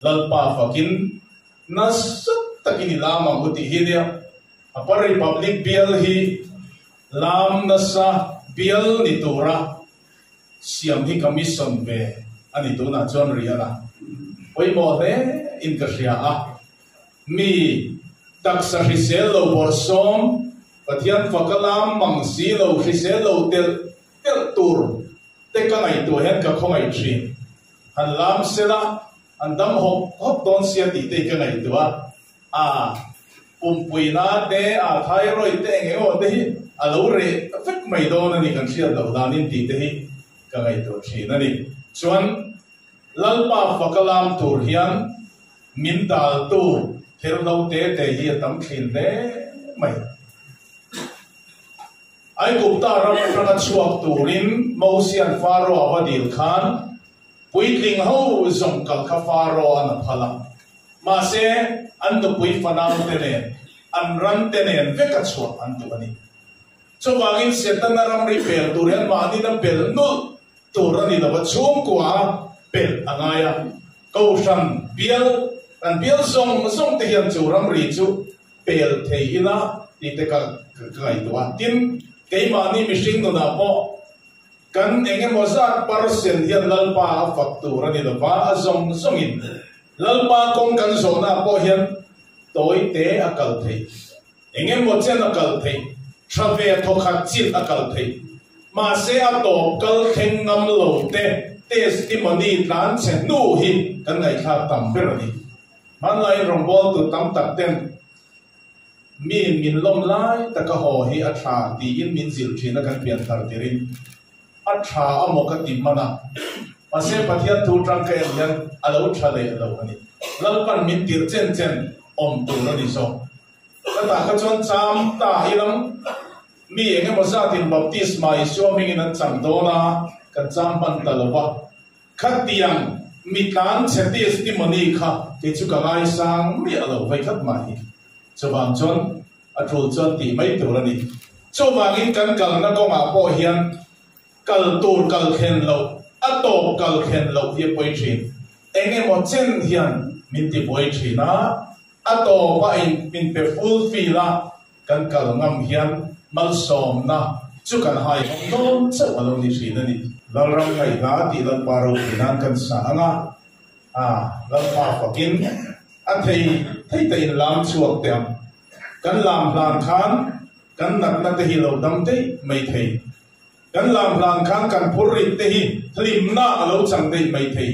lalpa fakin nasat takini lamang uti hinia apa republic bill hi lam nasa bill ni tura siam hi commission be ani tu na chon riana oi mo de in kasya a mi taksa hiselo borsom pathian fakalam mangsi lo hiselo tel tur te ka ngai tu hen ka khongai tri han lam sela andam hop don sia ti te ka ngai tu a umpuina te a thyroid te nge o te hi alo re fek mai don ani kan sia lo danin ti te hi ka ngai tu thi na ni chuan lalpa fakalam tur hian min dal tu herlo te te hi tam thin te mai ai gupta ram ranga chuak turin mosian faro avadil khan puitling ho zong kal kha faro an phala ma se an tu pui fanam te ne an ran te ne veka chuak an tu ani so wangin setana ram ri pel turen ma ni na pel no turani da chum kwa pel angaya kaushan bial an bial zong te hian chu ram ri chu pel theina ti te ka kai tu tin cái mà ni mishing nó đã bỏ kan engem mozat parsen hian lalpa faktura ni da ba azong zongin lalpa kong kan zona po hian toi te akal thei engem mo chen akal thei trave thokhat chin akal thei ma se ato kal kheng ngam lo te testimony tlan chen nu hi kan ngai kha tam berani man lai rombol tu tam tak ten min lom lai taka ho hi atha ti in min zil thina kan pian thar tirin atha amoka timana ase pathian thu tang ka yan alo thale alo ani lalpan min tir chen chen om tu no ni so ta ka chon cham ta hilam mi enge mo sa tin baptisma iso mi in chang dona kan cham ban talwa khatiang mi tan cheti testimony kha ke chu ka ngai sang mi alo vai khat ma hi chobang chon atul chon ti mai turani chobangin kan kal na ko ma po hian kal tur kal khen lo atop kal khen lo hi poi thin enge mo chen hian min ti poi thina ato pa in min pe fulfill la kan kal ngam hian mal som na chu kan hai hom cha alo ni thina ni lalram kai ga ti lan paro kinan kan sa anga lal pa fakin a thei te lam chuak tem kan lam lan khan kan nat na te hi lo dam te mai thei kan lam lan khan kan phurit te hi thlim na alo chang te mai thei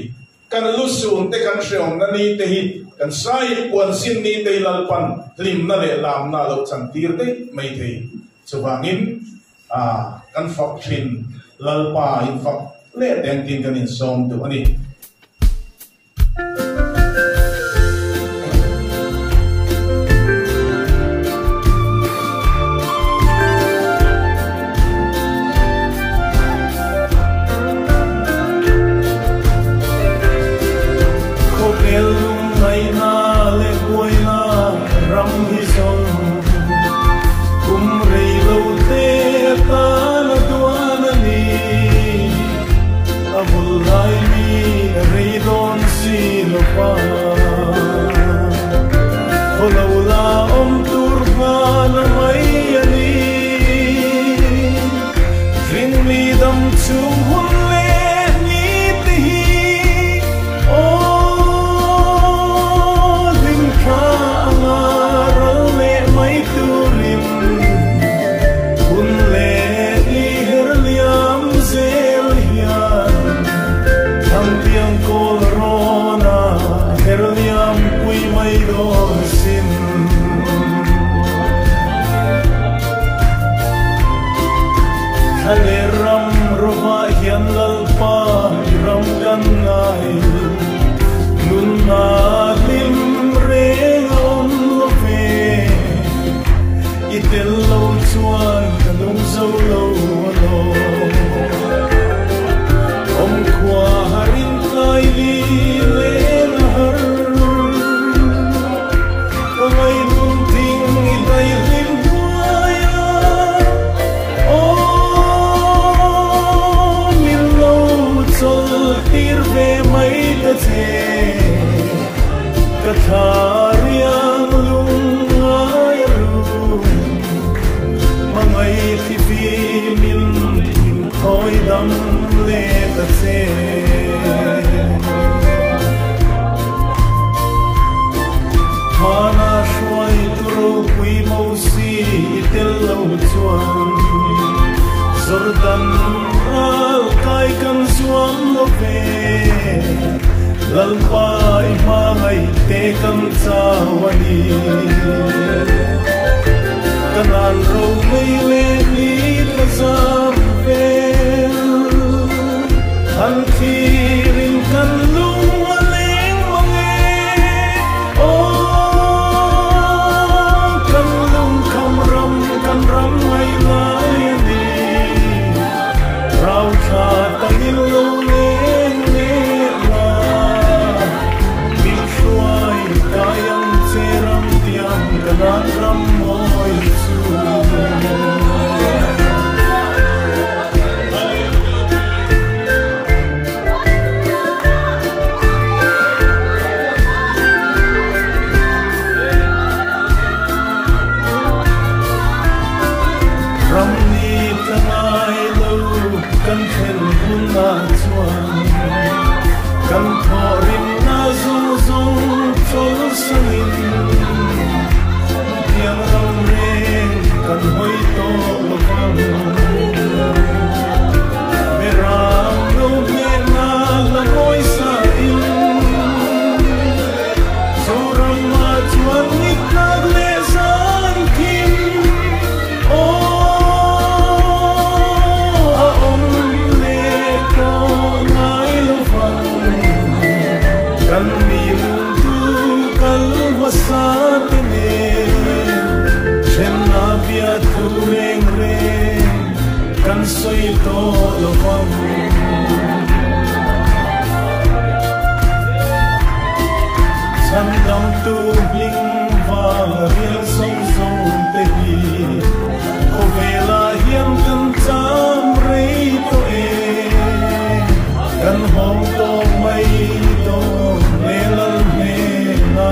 kan lu sun te kan shreom na ni te hi kan sai pon sin ni te lalpan thlim na le lam na lo chang tir te mai thei chuwangin kan fak thin lalpa in fak le teng tin kan in som tu ani dam le ta se Mana shwai turo pui mau si tel lo chuan Zordan al kai kan suam lo ve Lalpai mangai te kan chawani Kanan ro mei le ni kazam vel Han thirin kan lung aleng mange Oh kan lung kam ram ngai lai ni Rau tha tangil lo leng le la Bil shuai kayang seram tiang kanan ram moi Kan khen hun na chuan kan thorin na zong zong chol sanin yang ram re kan hoi to lovang me ram lo me na la moi sa in so ram ma chuan nit na le san kim Satne Jenna bia tu engre kan soi to lovang Sandam tu bling va riel song song te hi o vela hiam kan cham rei to e kan hom to mai to melal me na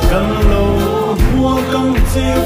Kan lo mua căng treo